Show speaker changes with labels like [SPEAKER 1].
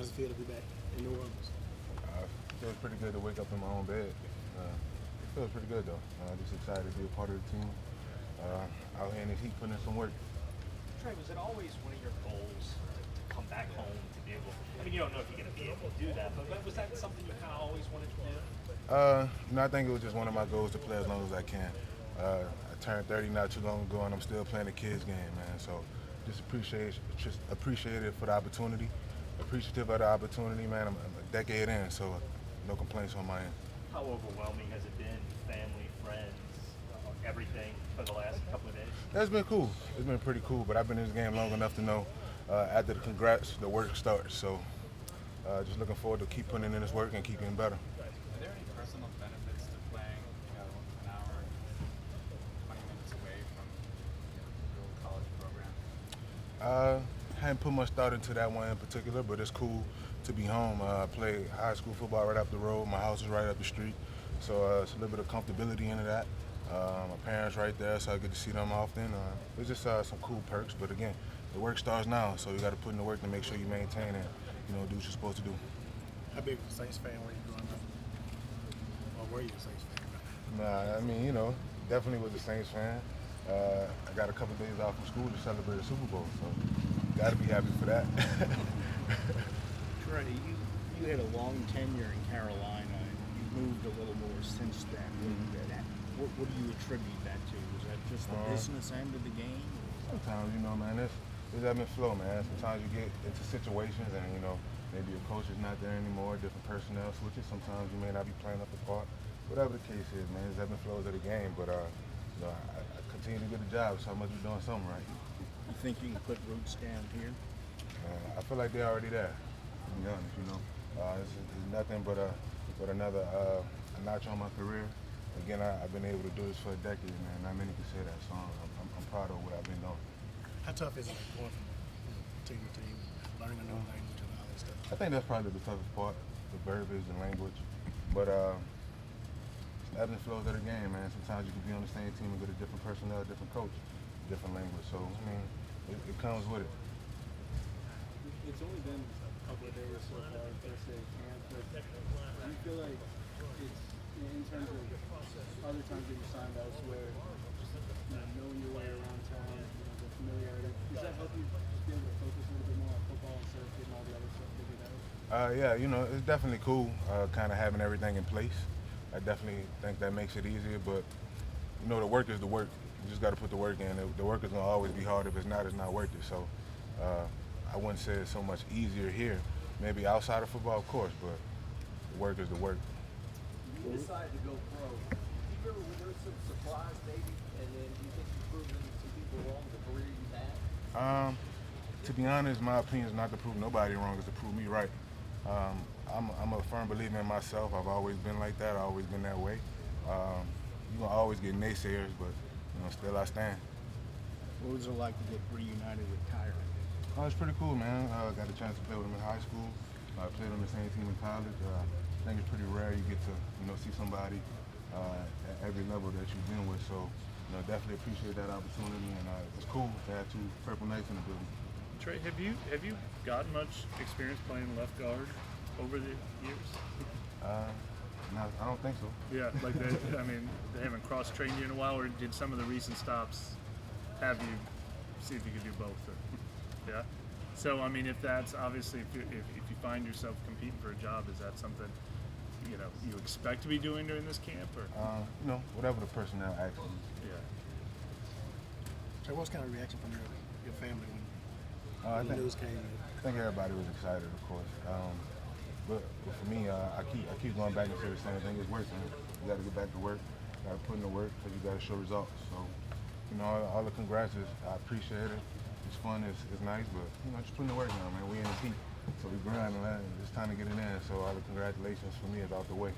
[SPEAKER 1] does it feel to be back in New Orleans?
[SPEAKER 2] It feels pretty good to wake up in my own bed. It feels pretty good though. Just excited to be a part of the team. Out here in this heat, putting in some work.
[SPEAKER 3] Trai, was it always one of your goals to come back home to be able? I mean, you don't know if you're going to be able to do that, but was that something you kind of always wanted to do?
[SPEAKER 2] I think it was just one of my goals to play as long as I can. I turned 30 not too long ago, and I'm still playing the kids game, man. So just appreciate it for the opportunity. Appreciative of the opportunity, man. I'm a decade in, so no complaints on my end.
[SPEAKER 3] How overwhelming has it been? Family, friends, everything for the last couple of days?
[SPEAKER 2] That's been cool. It's been pretty cool, but I've been in this game long enough to know after the congrats, the work starts. So just looking forward to keep putting in this work and keep getting better.
[SPEAKER 4] Are there any personal benefits to playing, an hour, 20 minutes away from your college program?
[SPEAKER 2] Hadn't put much thought into that one in particular, but it's cool to be home. I play high school football right up the road. My house is right up the street, so it's a little bit of comfortability into that. My parents right there, so I get to see them often. It's just some cool perks, but again, the work starts now, so you got to put in the work to make sure you maintain and do what you're supposed to do.
[SPEAKER 1] How big of a Saints fan were you growing up? Or were you a Saints fan?
[SPEAKER 2] Nah, I mean, definitely was a Saints fan. I got a couple days off from school to celebrate the Super Bowl, so got to be happy for that.
[SPEAKER 5] Trai, you had a long tenure in Carolina, and you moved a little more since then. What do you attribute that to? Was that just the business end of the game?
[SPEAKER 2] Sometimes, man, it's ebb and flow, man. Sometimes you get into situations and, maybe your coach is not there anymore, different personnel switches. Sometimes you may not be playing up the part. Whatever the case is, man, it's ebb and flows of the game. But, I continue to get a job, so I must be doing something right.
[SPEAKER 5] You think you can put roots down here?
[SPEAKER 2] I feel like they're already there, to be honest, It's nothing but another notch on my career. Again, I've been able to do this for a decade, man. Not many can say that, so I'm proud of what I've been doing.
[SPEAKER 1] How tough is it going from team to team, learning a new language and all that stuff?
[SPEAKER 2] I think that's probably the toughest part, the verbiage, the language. But it's ebbs and flows of the game, man. Sometimes you can be on the same team and get a different personnel, a different coach, different language. So, it comes with it.
[SPEAKER 6] It's only been a couple of days so far, first day of camp, but do you feel like it's, in terms of other times that you signed elsewhere, just knowing your way around town, the familiarity, does that help you just be able to focus a little bit more on football instead of getting all the other stuff figured out?
[SPEAKER 2] Yeah, it's definitely cool kind of having everything in place. I definitely think that makes it easier, but, the work is the work. You just got to put the work in. The work is going to always be hard. If it's not worth it. So I wouldn't say it's so much easier here. Maybe outside of football, of course, but the work is the work.
[SPEAKER 7] You decided to go pro. Do you remember when there was some surprise, maybe, and then do you think you've proven some people wrong the career you've had?
[SPEAKER 2] To be honest, my opinion is not to prove nobody wrong, it's to prove me right. I'm a firm believer in myself. I've always been like that. I've always been that way. You're going to always get naysayers, but still I stand.
[SPEAKER 5] What was it like to get reunited with Tyron?
[SPEAKER 2] Oh, it's pretty cool, man. I got a chance to play with him in high school. I played on the same team in college. I think it's pretty rare you get to see somebody at every level that you've been with. So definitely appreciate that opportunity, and it's cool to have two Purple Knights in the building.
[SPEAKER 8] Trai, have you gotten much experience playing left guard over the years?
[SPEAKER 2] No, I don't think so.
[SPEAKER 8] Yeah, like they haven't cross-trained you in a while, or did some of the recent stops have you see if you could do both? Or, yeah. So if that's obviously if you find yourself competing for a job, is that something you expect to be doing during this camp, or
[SPEAKER 2] whatever the personnel actually.
[SPEAKER 8] Yeah.
[SPEAKER 1] So what's kind of reaction from your family when the news came in?
[SPEAKER 2] I think everybody was excited, of course. But for me, I keep going back and say the same thing. It's work, man. You got to get back to work. You got to put in the work because you got to show results. So, all the congrats I appreciate it. It's fun. It's nice, but just putting the work now, man. We in the heat, so we grinding, man. It's time to get it in. So all the congratulations for me is out the way.